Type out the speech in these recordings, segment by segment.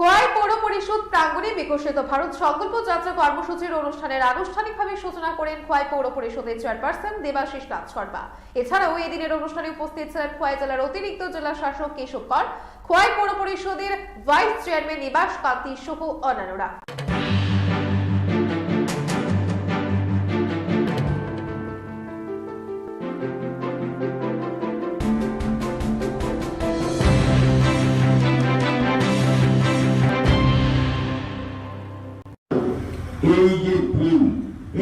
খোয়াই পৌর পরিষদ প্রাঙ্গণে বিকশিত ভারত সংকল্প যাত্রা কর্মসূচির অনুষ্ঠানের আনুষ্ঠানিকভাবে সূচনা করেন খোয়াই পৌর পরিষদের চেয়ারপারসন দেবাশিস নাথ শর্মা। এছাড়াও এই দিনের অনুষ্ঠানে উপস্থিত ছিলেন খোয়াই জেলার অতিরিক্ত জেলা শাসক কেশব কর, খোয়াই পৌর পরিষদের ভাইস চেয়ারম্যান নিবাস কান্তি সহ অন্যান্যরা। এই যে থিম,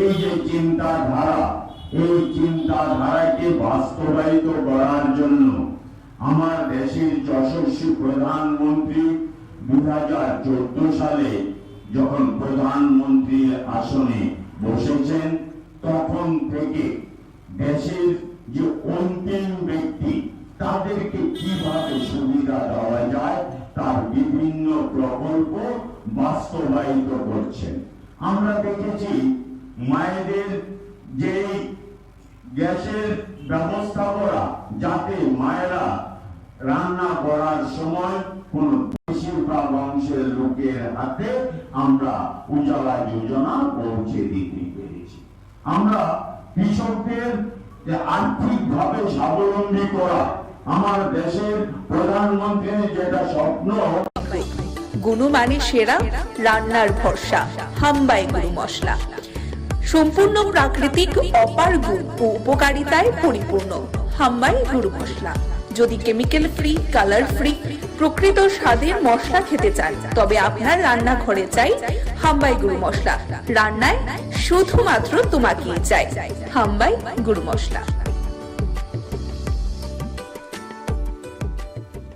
এই যে চিন্তাধারা, এই চিন্তাধারাকে বাস্তবায়িত করার জন্য আমার দেশের যশস্বী প্রধানমন্ত্রী 2014 সালে যখন প্রধানমন্ত্রীর আসনে বসেছেন, তখন থেকে দেশের যে অন্তিম ব্যক্তি তাদেরকে কিভাবে সুবিধা দেওয়া যায় তার বিভিন্ন প্রকল্প বাস্তবায়িত করছেন। আমরা দেখেছি মায়েদের যে গ্যাসের ব্যবস্থা করা, যাতে মায়েরা রান্না করার সময় কোন বেশিরভাগ অংশের লোকের হাতে আমরা উজালা যোজনা পৌঁছে দিতে পেরেছি। আমরা কৃষকদের আর্থিকভাবে স্বাবলম্বী করা, আমার দেশের প্রধানমন্ত্রীর যেটা স্বপ্ন, গুণমানে সেরা, রান্নার ভরসা হাম্বাই গুরু মশলা। সম্পূর্ণ প্রাকৃতিক, অপার গুণ ও উপকারিতায় পরিপূর্ণ হাম্বাই গুরু মশলা। যদি কেমিক্যাল ফ্রি, কালার ফ্রি, প্রকৃত স্বাদের মশলা খেতে চান, তবে আপনার রান্নাঘরে চাই হাম্বাই গুরু মশলা। রান্নায় শুধুমাত্র তোমাকেই চাই হাম্বাই গুরু মশলা।